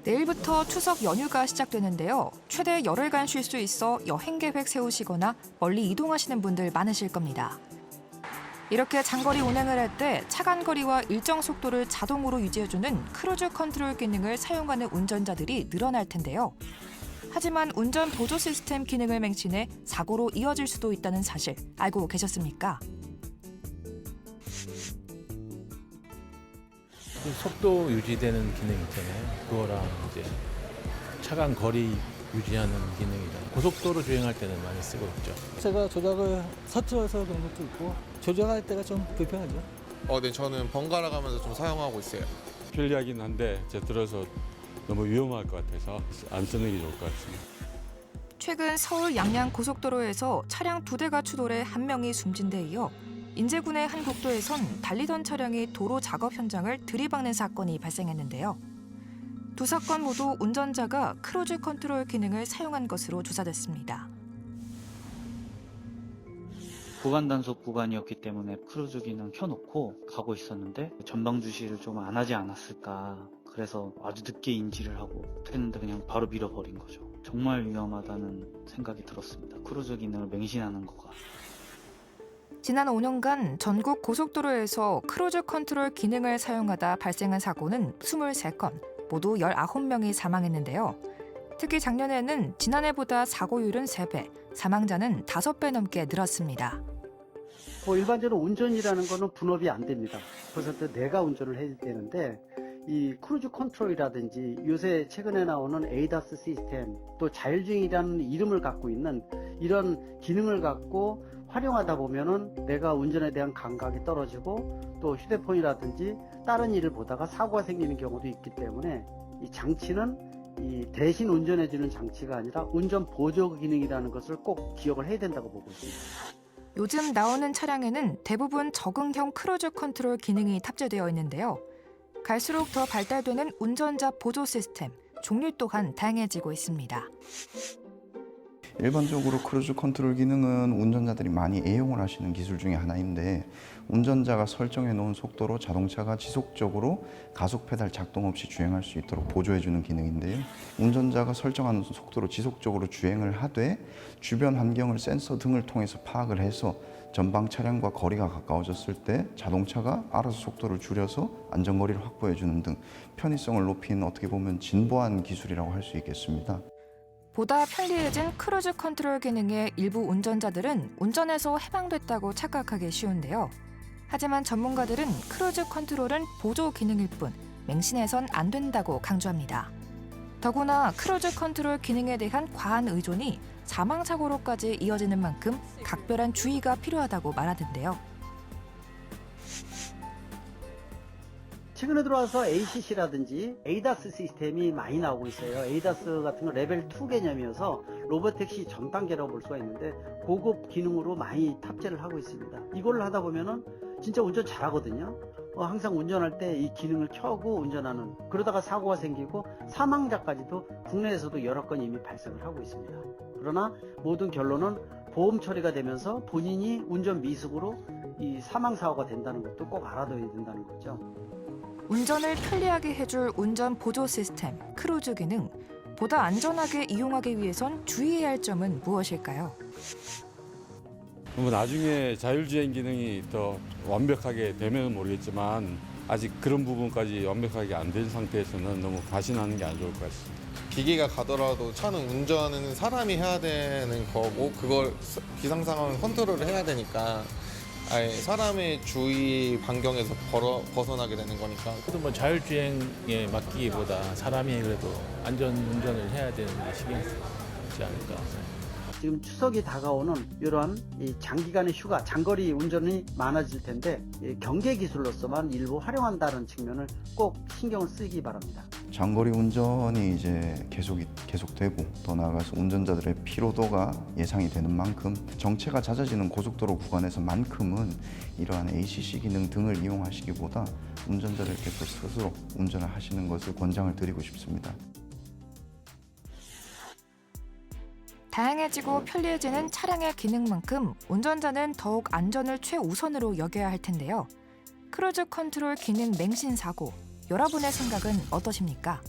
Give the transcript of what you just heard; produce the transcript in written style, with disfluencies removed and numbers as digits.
내일부터 추석 연휴가 시작되는데요. 최대 열흘간 쉴 수 있어 여행 계획 세우시거나 멀리 이동하시는 분들 많으실 겁니다. 이렇게 장거리 운행을 할 때 차간거리와 일정 속도를 자동으로 유지해주는 크루즈 컨트롤 기능을 사용하는 운전자들이 늘어날 텐데요. 하지만 운전 보조 시스템 기능을 맹신해 사고로 이어질 수도 있다는 사실 알고 계셨습니까? 속도 유지되는 기능 있잖아요. 그거랑 이제 차간 거리 유지하는 기능이잖아요. 고속도로 주행할 때는 많이 쓰고 있죠. 제가 조작을 서툴러서 그런 것도 있고 조작할 때가 좀 불편하죠. 네, 저는 번갈아 가면서 좀 사용하고 있어요. 편리하긴 한데 제 들어서 너무 위험할 것 같아서 안 쓰는 게 좋을 것 같습니다. 최근 서울 양양 고속도로에서 차량 2대가 추돌해 1명이 숨진 데 이어 인제군의 한 국도에선 달리던 차량이 도로 작업 현장을 들이박는 사건이 발생했는데요. 두 사건 모두 운전자가 크루즈 컨트롤 기능을 사용한 것으로 조사됐습니다. 구간 단속 구간이었기 때문에 크루즈 기능 켜놓고 가고 있었는데 전방 주시를 좀 안 하지 않았을까. 그래서 아주 늦게 인지를 하고 했는데 그냥 바로 밀어버린 거죠. 정말 위험하다는 생각이 들었습니다. 크루즈 기능을 맹신하는 거가. 지난 5년간 전국 고속도로에서 크루즈 컨트롤 기능을 사용하다 발생한 사고는 23건, 모두 19명이 사망했는데요. 특히 작년에는 지난해보다 사고율은 3배, 사망자는 5배 넘게 늘었습니다. 일반적으로 운전이라는 거는 분업이 안 됩니다. 그래서 내가 운전을 해야 되는데 이 크루즈 컨트롤이라든지 요새 최근에 나오는 에이다스 시스템 또 자율주행이라는 이름을 갖고 있는 이런 기능을 갖고 활용하다 보면은 내가 운전에 대한 감각이 떨어지고 또 휴대폰이라든지 다른 일을 보다가 사고가 생기는 경우도 있기 때문에 이 장치는 이 대신 운전해주는 장치가 아니라 운전 보조 기능이라는 것을 꼭 기억을 해야 된다고 보고 있습니다. 요즘 나오는 차량에는 대부분 적응형 크루즈 컨트롤 기능이 탑재되어 있는데요. 갈수록 더 발달되는 운전자 보조 시스템, 종류 또한 다양해지고 있습니다. 일반적으로 크루즈 컨트롤 기능은 운전자들이 많이 애용을 하시는 기술 중에 하나인데 운전자가 설정해 놓은 속도로 자동차가 지속적으로 가속 페달 작동 없이 주행할 수 있도록 보조해 주는 기능인데요. 운전자가 설정한 속도로 지속적으로 주행을 하되 주변 환경을 센서 등을 통해서 파악을 해서 전방 차량과 거리가 가까워졌을 때 자동차가 알아서 속도를 줄여서 안전거리를 확보해 주는 등 편의성을 높이는 어떻게 보면 진보한 기술이라고 할 수 있겠습니다. 보다 편리해진 크루즈 컨트롤 기능에 일부 운전자들은 운전에서 해방됐다고 착각하기 쉬운데요. 하지만 전문가들은 크루즈 컨트롤은 보조 기능일 뿐 맹신해선 안 된다고 강조합니다. 더구나 크루즈 컨트롤 기능에 대한 과한 의존이 사망사고로까지 이어지는 만큼 각별한 주의가 필요하다고 말하던데요. 최근에 들어와서 ACC라든지 에이다스 시스템이 많이 나오고 있어요. 에이다스 같은 건 레벨 2 개념이어서 로보택시 전 단계라고 볼 수가 있는데 고급 기능으로 많이 탑재를 하고 있습니다. 이걸 하다 보면은 진짜 운전 잘하거든요. 항상 운전할 때 이 기능을 켜고 운전하는 그러다가 사고가 생기고 사망자까지도 국내에서도 여러 건 이미 발생을 하고 있습니다. 그러나 모든 결론은 보험 처리가 되면서 본인이 운전 미숙으로 이 사망사고가 된다는 것도 꼭 알아둬야 된다는 거죠. 운전을 편리하게 해줄 운전 보조 시스템, 크루즈 기능. 보다 안전하게 이용하기 위해선 주의해야 할 점은 무엇일까요? 나중에 자율주행 기능이 더 완벽하게 되면 모르겠지만 아직 그런 부분까지 완벽하게 안 된 상태에서는 너무 과신하는 게 안 좋을 것 같습니다. 기계가 가더라도 차는 운전은 사람이 해야 되는 거고 그걸 기상 상황을 컨트롤을 해야 되니까 아예 사람의 주의 반경에서 벗어나게 되는 거니까. 그래도 뭐 자율주행에 맡기기보다 사람이 그래도 안전 운전을 해야 되는 게 신경 쓰지 않을까. 지금 추석이 다가오는 이러한 이 장기간의 휴가, 장거리 운전이 많아질 텐데 경계 기술로서만 일부 활용한다는 측면을 꼭 신경을 쓰기 바랍니다. 장거리 운전이 이제 계속되고 더 나아가서 운전자들의 피로도가 예상이 되는 만큼 정체가 잦아지는 고속도로 구간에서만큼은 이러한 ACC 기능 등을 이용하시기보다 운전자들께서 스스로 운전을 하시는 것을 권장을 드리고 싶습니다. 다양해지고 편리해지는 차량의 기능만큼 운전자는 더욱 안전을 최우선으로 여겨야 할 텐데요. 크루즈 컨트롤 기능 맹신 사고, 여러분의 생각은 어떠십니까?